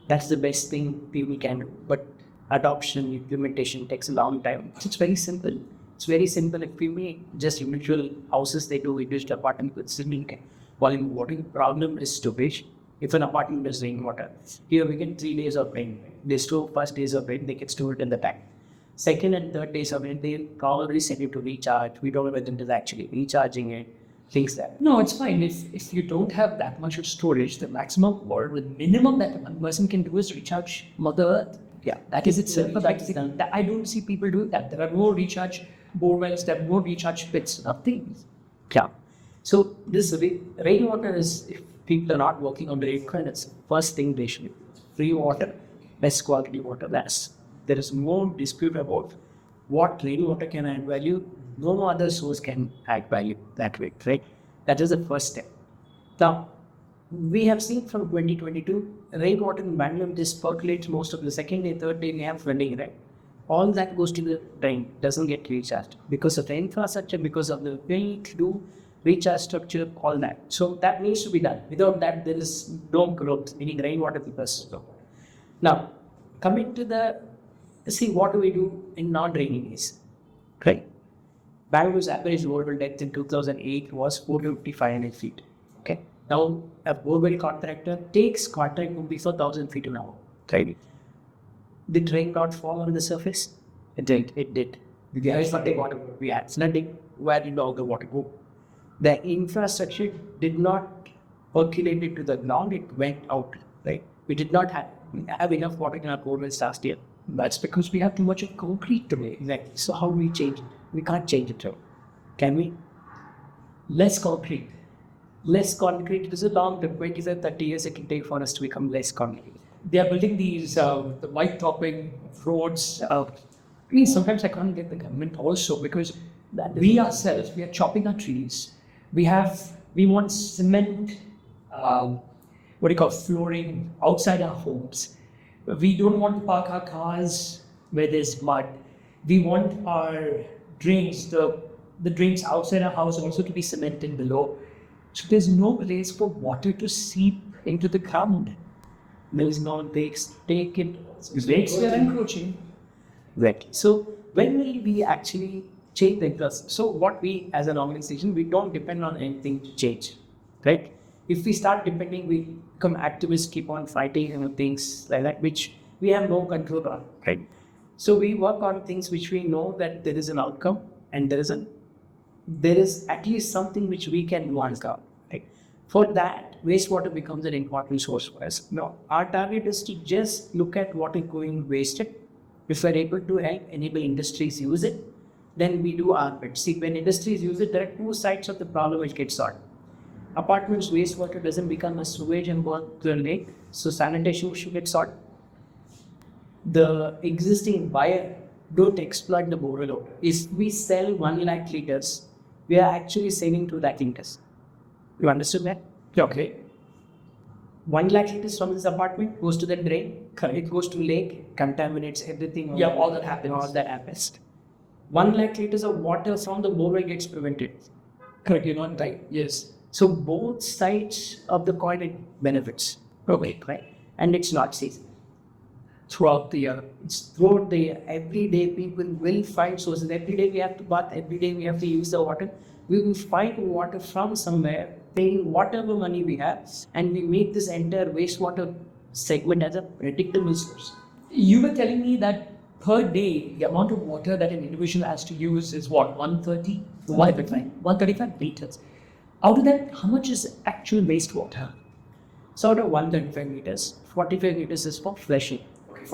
Speaker 1: That's the best thing people can do. But adoption, implementation takes a long time. It's very simple. It's very simple. If we make just individual houses, they do individual apartment with swimming volume of water. The problem is storage. If an apartment is rainwater, here we get 3 days of rain. They store first days of rain, they can store it in the tank. Second and third days of rain, they probably send it to recharge. We don't know whether it is actually recharging it, things like that.
Speaker 2: No, it's fine. If you don't have that much of storage, the maximum or the minimum that one person can do is recharge Mother Earth.
Speaker 1: Yeah,
Speaker 2: that is itself. I don't see people doing that. There are no recharge borewells, there are no recharge pits, nothing.
Speaker 1: Yeah. So this rainwater is, if people are not working on the rainwater, it's first thing they should do. Free water, best quality water. There is no dispute about what rainwater can add value. No other source can add value that way, right? That is the first step. Now, we have seen from 2022, rainwater in Bangalore just percolates most of the second day, third day, we have flooding, right? All that goes to the drain, doesn't get recharged because of the infrastructure, because of the way to do recharge structure, all that. So that needs to be done. Without that, there is no growth, meaning rainwater because. Now, coming to what do we do in non-rainy days, right? Bangalore's average borewell depth in 2008 was 450-500 feet. Okay. Now, a borewell contractor takes contract only for 1,000 feet an hour. Right. Did rain not fall on the surface? It did. It did. There is nothing water. We had flooding. Where did all the water go? The infrastructure did not percolate it to the ground. It went out. Right. We did not have enough water in our borewells last year.
Speaker 2: That's because we have too much of concrete today.
Speaker 1: Exactly. So how do we change it? We can't change it, though. Can we?
Speaker 2: Less concrete.
Speaker 1: Less concrete. It is a long term, 20 to 30 years it can take for us to become less concrete.
Speaker 2: They are building these the white topping roads. I mean, sometimes I can't get the government also because we ourselves, we are chopping our trees. We want cement, what do you call, flooring outside our homes. We don't want to park our cars where there's mud. We want our drains, the drains outside our house also to be cemented below. So there's no place for water to seep into the ground.
Speaker 1: There is no lakes. Take it.
Speaker 2: Lakes are encroaching.
Speaker 1: Exactly. So when will we actually change the interest? So what we as an organization, we don't depend on anything to change, right? If we start depending, we become activists, keep on fighting and things like that, which we have no control on, right? So we work on things which we know that there is an outcome and there is at least something which we can do outcome, right? For that, wastewater becomes an important source for us. Now, our target is to just look at what is going wasted. If we're able to enable industries use it, then we do our bit. See, when industries use it, there are two sides of the problem which get solved. Apartments wastewater doesn't become a sewage and go to the lake, so sanitation issue gets solved. The existing buyer don't exploit the overload. If we sell 1 lakh liters, we are actually selling 2 lakh liters. You understood that?
Speaker 2: Okay.
Speaker 1: 1 lakh liters from this apartment goes to the drain. It goes to lake, contaminates everything.
Speaker 2: Yeah, all that happens.
Speaker 1: All that happens. 1 lakh liters of water from the borewell gets prevented.
Speaker 2: Correct, you're not right. Yes.
Speaker 1: So both sides of the coin it benefits.
Speaker 2: Okay.
Speaker 1: Right? And it's not seasonal.
Speaker 2: Throughout the year.
Speaker 1: It's throughout the year. Every day people will find sources. Every day we have to bath. Every day we have to use the water. We will find water from somewhere, paying whatever money we have, and we make this entire wastewater segment as a predictable source.
Speaker 2: You were telling me that per day, the amount of water that an individual has to use is what, 130? 135 liters. Out of that, how much is actual wastewater?
Speaker 1: So out of 135 liters, 45 liters is for flushing.
Speaker 2: Okay,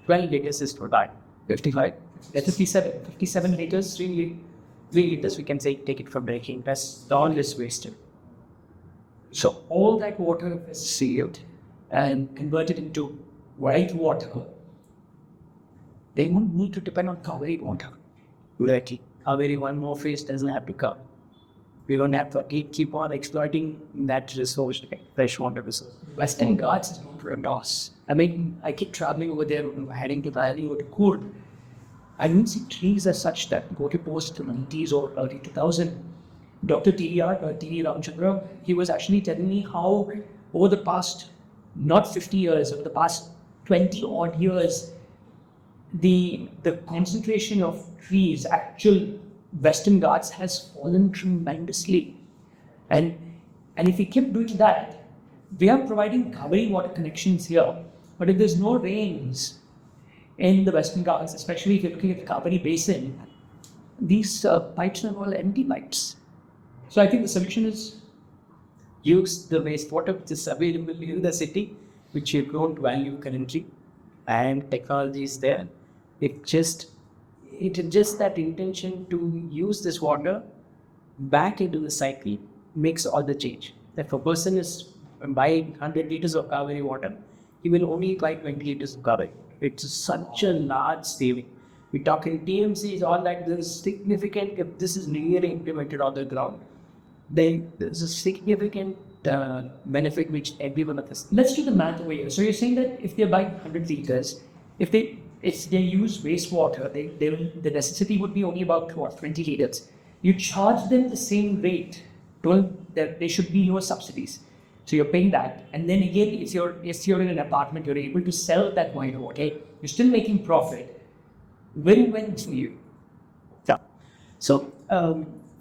Speaker 1: 12 liters is for that.
Speaker 2: 55. That's 57. 57 liters.
Speaker 1: 3 liters we can say take it for breaking. That's all is wasted.
Speaker 2: So all that water is sealed and converted into white water. They won't need to depend on Kaveri water.
Speaker 1: Exactly. Kaveri one more phase doesn't have to come. We don't have to keep on exploiting that resource, freshwater resource.
Speaker 2: Western Ghats is known for a loss. I mean, I keep traveling over there, heading to Dali or to Kurd. I don't see trees as such that go to post the 90s or early 2000. Dr. T.D. Ramchandra, he was actually telling me how over the past, not 50 years, over the past 20 odd years, the concentration of trees, actual Western Ghats has fallen tremendously. And if we keep doing that, we are providing Kaveri water connections here. But if there's no rains in the Western Ghats, especially if you're looking at the Kaveri basin, these pipes are all empty pipes. So I think the solution is
Speaker 1: use the wastewater which is available in the city, which you don't value currently, and technology is there. It just that intention to use this water back into the cycle makes all the change. If a person is buying 100 liters of Kaveri water, he will only buy 20 liters of Kaveri. It's such a large saving. We talk in TMCs, all that. There is significant, if this is really implemented on the ground, then there's a significant benefit which everyone of us.
Speaker 2: Let's do the math over here. So you're saying that if they're buying 100 liters, if they use wastewater, the necessity would be only about 20 liters. You charge them the same rate. There should be no subsidies. So you're paying that. And then again, if you're in an apartment, you're able to sell that white water. You're still making profit. Win-win for you.
Speaker 1: Yeah. So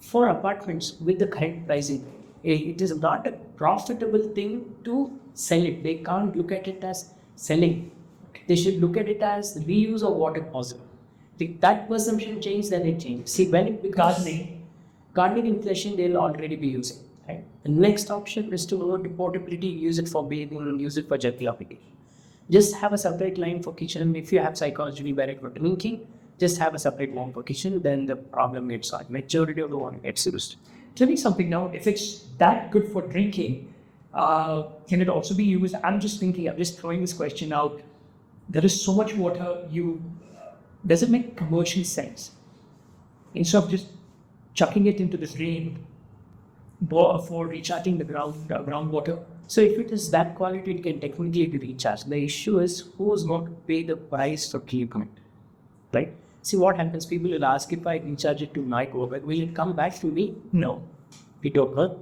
Speaker 1: for apartments with the current pricing, it is not a profitable thing to sell it. They can't look at it as selling. They should look at it as the reuse of water possible. If that perception changes, then it changes. See, when it becomes gardening inflation, they'll already be using. Right? The next option is to move to portability, use it for bathing, use it for general application. Just have a separate line for kitchen. If you have psychologically better for drinking, just have a separate line for kitchen, then the problem gets solved. Majority of the water gets used.
Speaker 2: Tell me something now. If it's that good for drinking, can it also be used? I'm just throwing this question out. There is so much water. Does it make commercial sense instead of just chucking it into the drain for recharging the groundwater?
Speaker 1: So if it is that quality, it can technically be recharged. The issue is who's going to pay the price for keeping it, right? See what happens. People will ask, if I recharge it to my borewell, will it come back to me? No, we don't know.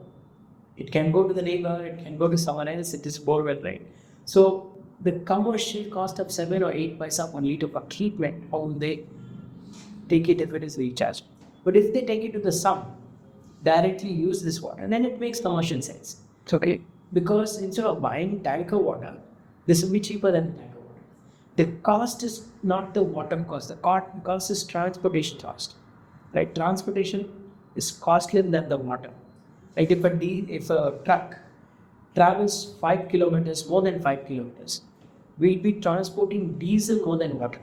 Speaker 1: It can go to the neighbor. It can go to someone else. It is borewell, right? So the commercial cost of 7 or 8 paisa per liter for treatment, how will they take it if it is recharged? But if they take it to the sump, directly use this water, then it makes commercial sense.
Speaker 2: Okay.
Speaker 1: Because instead of buying tanker water, this will be cheaper than tanker water. The cost is not the water cost. The cost is transportation cost. Right? Transportation is costlier than the water. Like if a truck travels 5 kilometers, more than 5 kilometers, we'll be transporting diesel more than water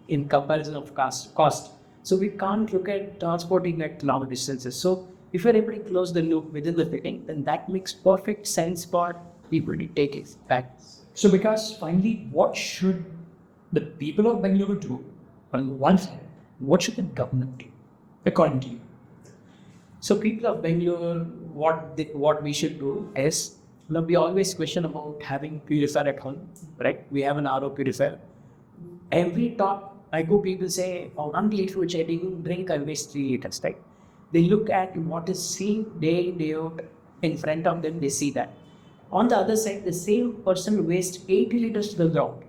Speaker 1: in comparison of cost. So we can't look at transporting at long distances. So if you're able to close the loop within the fitting, then that makes perfect sense for people to take it back.
Speaker 2: So because finally, what should the people of Bengaluru do? On one side, what should the government do, according to you?
Speaker 1: So people of Bengaluru, what we should do is, we always question about having purifier at home, right? We have an RO purifier. Every talk I go, people say, 1 liter which I drink, I waste 3 liters, right? They look at what is seen day in, day out in front of them, they see that. On the other side, the same person wastes 80 liters to the ground,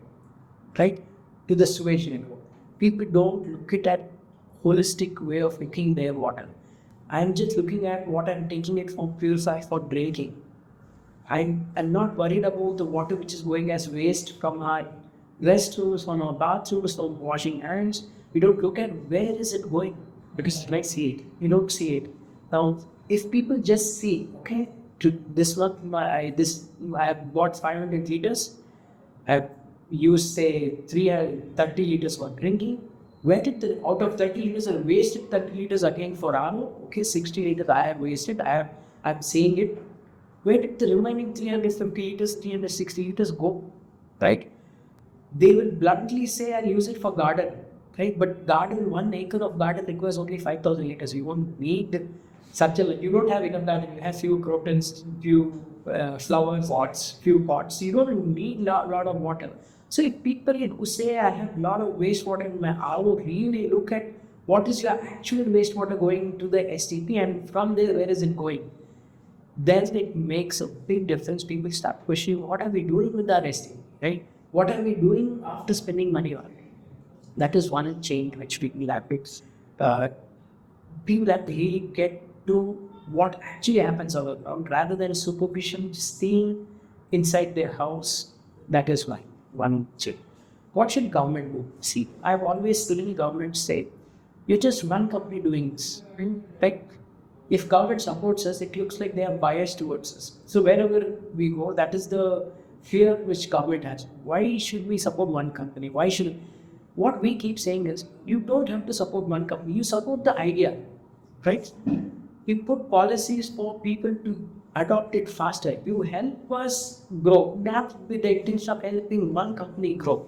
Speaker 1: right? To the sewage network. People don't look at that holistic way of looking their water. I'm just looking at what I'm taking it from purifier for drinking. I'm not worried about the water which is going as waste from our restrooms, from our bathrooms, from washing hands. We don't look at where is it going. Because you might see it, you don't see it. Now, if people just see, okay, to this month, I have bought 500 liters, I have used say 30 liters for drinking. Where did out of 30 liters, I wasted 30 liters again for RO? Okay, 60 liters I have wasted. I'm saying it. Where did the remaining 350 liters, 360 liters go? Right? They will bluntly say, I'll use it for garden. Right? But 1 acre of garden requires only 5,000 liters. You won't need such you don't have enough garden. You have few crotons, few flower pots, few pots. You don't need a lot of water. So if people who say I have a lot of wastewater in my RO really look at what is your actual wastewater going to the STP and from there where is it going, then it makes a big difference. People start questioning what are we doing with our STP, right? What are we doing after spending money on it? That is one change which people have to people have to really get to what actually happens on the ground rather than superficial seeing inside their house. That is one change. What should government do? See, I've always seen government say, you're just one company doing this. Like, if government supports us, it looks like they are biased towards us. So wherever we go, that is the fear which government has. Why should we support one company? What we keep saying is, you don't have to support one company, you support the idea, right? You put policies for people to adopt it faster. You help us grow, not with the intention of helping one company grow.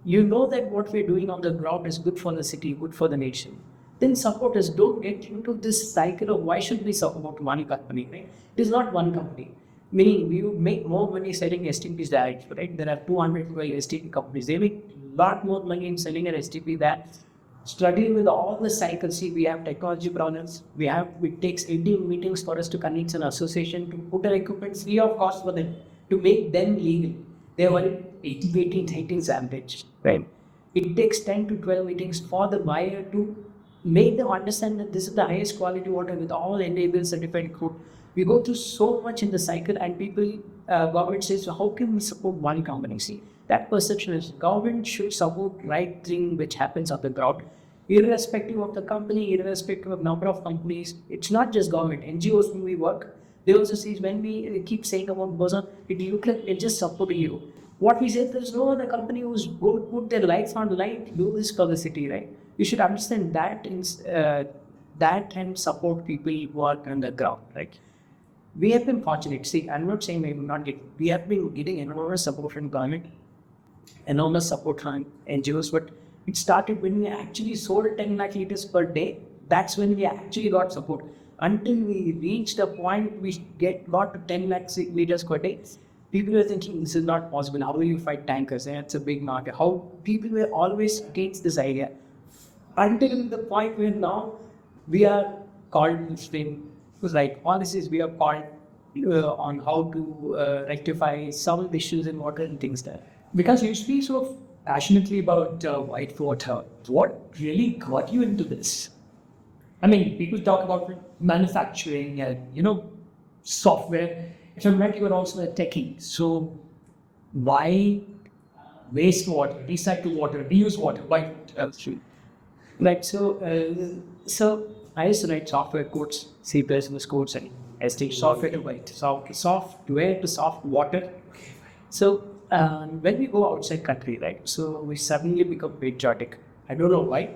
Speaker 1: You know that what we're doing on the ground is good for the city, good for the nation. Then support us. Don't get into this cycle of why should we support one company, right? It is not one company. Meaning, we make more money selling STPs direct, right? There are 212 STP companies. They make a lot more money in selling an STP than struggling with all the cycles. See, we have technology problems. It takes 18 meetings for us to convince an association to put our equipment free of cost for them, to make them legal. They were 18 average, right? It takes 10 to 12 meetings for the buyer to make them understand that this is the highest quality water with all enabled certified crude. We go through so much in the cycle and people, government says, so how can we support one company? See, that perception is government should support right thing which happens on the ground, irrespective of the company, irrespective of number of companies. It's not just government. NGOs when we work, they also see when we keep saying about boson, it looks like they're just supporting you. What we said, there's no other company who's going to put their life on the line to do this for the city, right? You should understand that that and support people who work on the ground, right? We have been fortunate. See, I'm not saying we will not get. We have been getting enormous support from government, enormous support from NGOs, but it started when we actually sold 10 lakh liters per day. That's when we actually got support. Until we reached the point we got to 10 lakh liters per day, people were thinking this is not possible. How will you fight tankers? It's a big market. How people were always against this idea. Until the point where now we are called this thing, like policies we are called on how to rectify some issues in water and things like that.
Speaker 2: Because you speak so passionately about white water, what really got you into this? I mean, people talk about manufacturing and, software. If I'm right, you are also a techie. So why wastewater, recycle water, reuse water? Why?
Speaker 1: Right. So I used to write software codes, C++ codes, and ST software to white, software to soft water. So when we go outside country, right? So we suddenly become patriotic. I don't know why,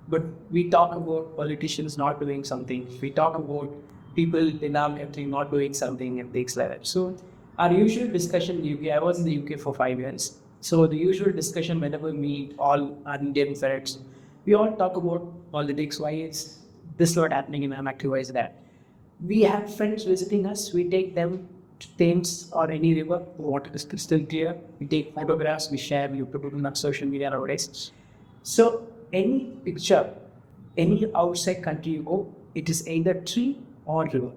Speaker 1: but we talk about politicians not doing something. We talk about people in our country not doing something and things like that. So our usual discussion in the UK, I was in the UK for 5 years. So the usual discussion whenever we meet all our Indian friends, we all talk about politics. Why is this not happening in our country? Why is that? We have friends visiting us. We take them to Thames or any river. Water is crystal clear. We take photographs. We share. We put it on social media nowadays. So any picture, any outside country you go, it is either tree or river.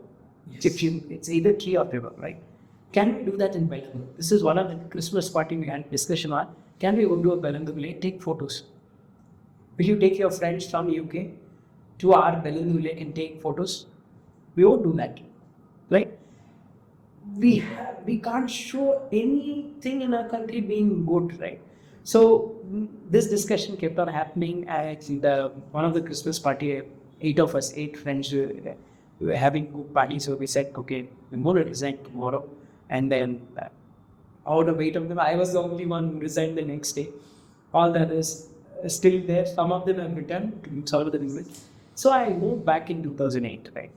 Speaker 1: Yes. It's either tree or river, right? Can we do that in Bengaluru? This is one of the Christmas party we had discussion on. Can we go to a Bengaluru lake, take photos? Will you take your friends from UK to our Bengaluru lake and take photos? We won't do that, right? We can't show anything in our country being good, right? So this discussion kept on happening at one of the Christmas party. 8 friends were having good party. So we said, okay, we're going to resign tomorrow. And then out of 8 of them, I was the only one who resigned the next day. All the others are still there. Some of them have returned to solve the business. So I moved back in 2008, right?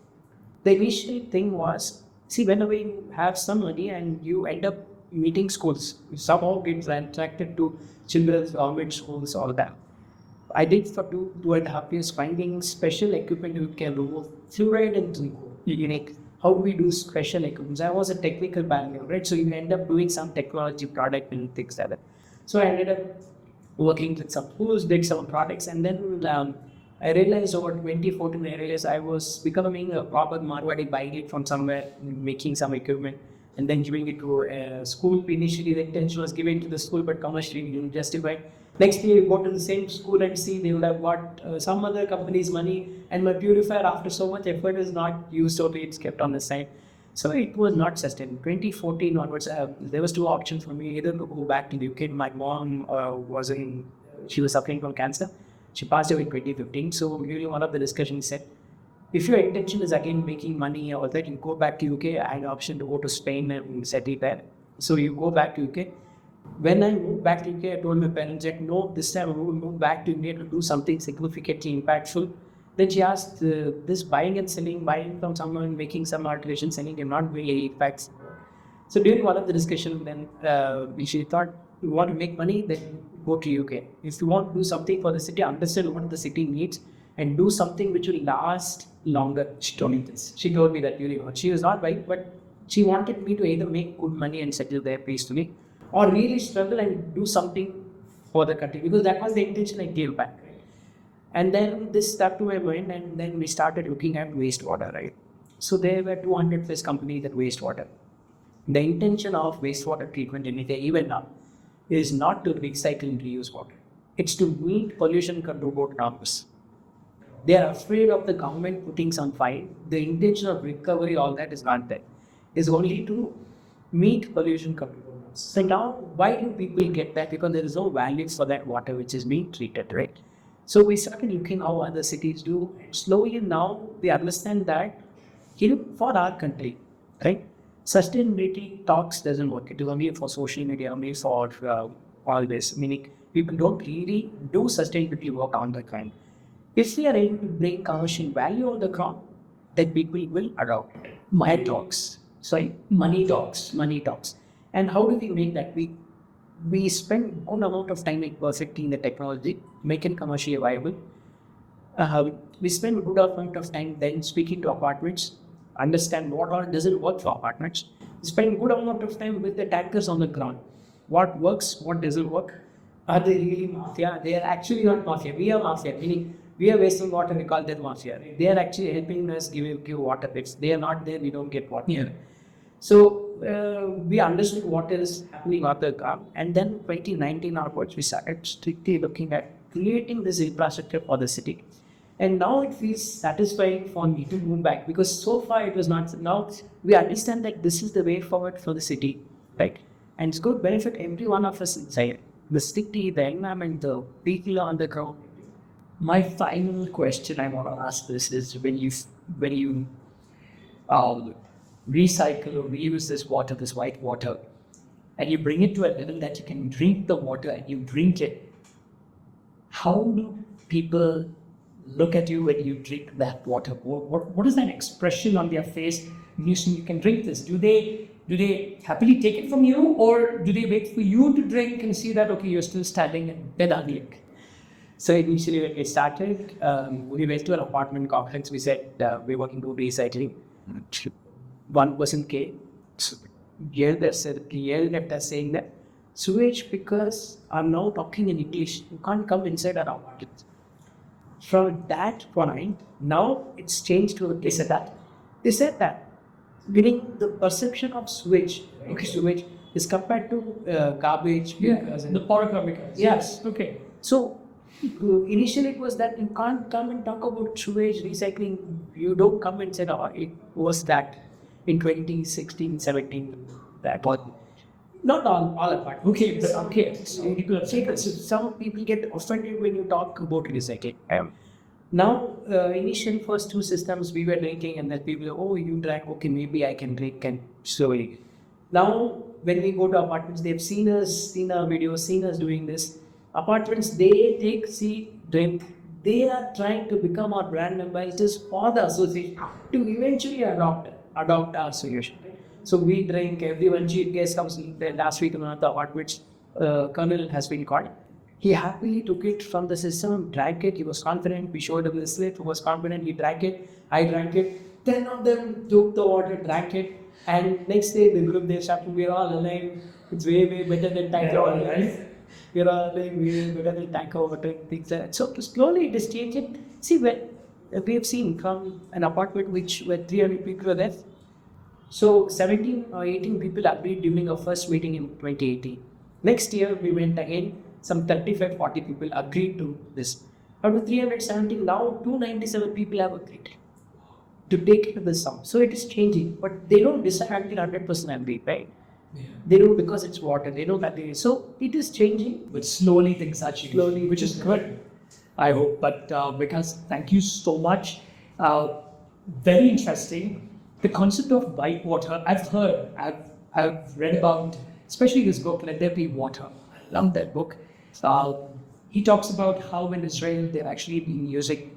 Speaker 1: The initial thing was, see, whenever you have some money and you end up meeting schools, you somehow get attracted to children's government schools, all that. I did for 2.5 years finding special equipment you can remove fluoride and unique. How do we do special equipment? I was a technical background, right? So you end up doing some technology product and things like that. So I ended up working with some schools, did some products, and then I realized over 2014, I realized I was becoming a proper Marwadi, buying it from somewhere, making some equipment, and then giving it to a school. Initially, the intention was giving to the school, but commercially didn't justify. Next year, you go to the same school and see they would have got some other company's money, and my purifier, after so much effort, is not used, so it's kept on the side. So it was not sustained. 2014 onwards, there was 2 options for me: either to go back to the UK. My mom she was suffering from cancer. She passed away in 2015. So during one of the discussions, said, if your intention is again making money or that, you go back to UK. I had an option to go to Spain and settle there. So you go back to UK. When I moved back to UK, I told my parents that no, this time I will move back to India to do something significantly impactful. Then she asked, this buying and selling, buying from someone, making some alteration, selling, you're not doing any impacts. So during one of the discussions, then she thought, you want to make money, then go to UK. If you want to do something for the city, understand what the city needs and do something which will last longer. She told me this. She told me that she was not right, but she wanted me to either make good money and settle there peacefully, or really struggle and do something for the country, because that was the intention I gave back. Right? And then this stuck to my mind, and then we started looking at wastewater, right? So there were 200 plus companies at wastewater. The intention of wastewater treatment in India, even now, is not to recycle and reuse water. It's to meet pollution control board norms. They are afraid of the government putting some fine. The intention of recovery, all that is not there. It's only to meet pollution control norms. So now, why do people get that? Because there is no value for that water which is being treated, right? So we started looking how other cities do. Slowly now we understand that for our country, right? Sustainability talks doesn't work. It is only for social media, only for all this. Meaning, people don't really do sustainability work on the ground. If we are able to bring commercial value on the ground, then people will adopt it.
Speaker 2: Money talks. Sorry, money talks.
Speaker 1: Money talks. And how do we make that? We spend good amount of time in perfecting the technology, make it commercially viable. We spend a good amount of time then speaking to apartments, understand what all doesn't work for apartments. We spend a good amount of time with the tankers on the ground. What works, what doesn't work. Are they really mafia? They are actually not mafia. We are mafia, meaning we are wasting water, we call them mafia. They are actually helping us give water bits. They are not there, we don't get water.
Speaker 2: Yeah.
Speaker 1: So we understood what is happening on the ground, and then 2019 onwards we started strictly looking at creating this infrastructure for the city. And now it feels satisfying for me to move back, because so far it was not. Now we understand that this is the way forward for the city, right? And it's going to benefit every one of us inside the city, the environment, the people on the ground.
Speaker 2: My final question I want to ask this is when you recycle or reuse this water, this white water, and you bring it to a level that you can drink the water and you drink it, how do people look at you when you drink that water? What is that expression on their face when you say you can drink this? Do they happily take it from you, or do they wait for you to drink and see that, okay, you're still standing and Dali?
Speaker 1: So initially when we started, we went to an apartment complex. We said we're working to recycling. One person came, yelled at us saying that sewage, because I'm now talking in English, you can't come inside our apartment. From that point, now it's changed to they said that. Meaning the perception of sewage is compared to garbage.
Speaker 2: The porocarbon.
Speaker 1: Yes.
Speaker 2: Okay.
Speaker 1: So initially it was that you can't come and talk about sewage recycling. You don't come and say, oh, it was that in 2016, 17. That was not all apart.
Speaker 2: Okay.
Speaker 1: Some people get offended when you talk about recycling. Now, initial first two systems we were drinking, and then people, oh, you drank, okay, maybe I can drink, and so now when we go to apartments, they've seen us, seen our videos, seen us doing this. Apartments, they take, see, drink. They are trying to become our brand ambassadors for the association to eventually adopt our solution. So we drink, everyone, chief guest comes last week in one of the apartments, Colonel has been called. He happily took it from the system, drank it, he was confident, we showed him the slip, he was confident, he drank it, I drank it. 10 of them took the water, drank it, and next day the group, they started, we're all alive, it's way better than tanker water, right? We're all alive, we're better than tanker water, things like that. So slowly it is changing. See, when we have seen from an apartment where 300 people were there, so 17 or 18 people agreed during our first meeting in 2018. Next year we went again, some 35-40 people agreed to this. Out of 317, now 297 people have agreed to take it to the sum. So it is changing, but they don't decide until 100% agree, right? Yeah. They do because it's water. They know that so it is changing,
Speaker 2: but slowly things are changing, which is good, I hope. But Vikas, thank you so much. Very interesting. The concept of white water, I've read about, especially this book, Let There Be Water. I love that book. He talks about how in Israel they've actually been using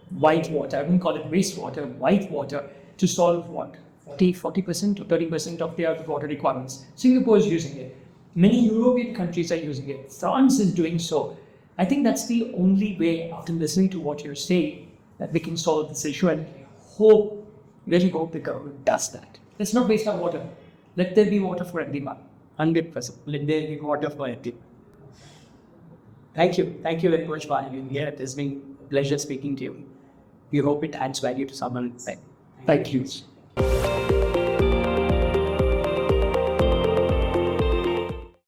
Speaker 2: white water, I wouldn't call it wastewater, white water, to solve what? 40% or 30% of their water requirements. Singapore is using it. Many European countries are using it. France is doing so. I think that's the only way, after listening to what you're saying, that we can solve this issue, and really hope the government does that. Let's not waste our water. Let there be water for everyone.
Speaker 1: 100%. Let there be water for everyone. Thank you. Thank you very much for being here. It has been a pleasure speaking to you. We hope it adds value to someone.
Speaker 2: Thank you.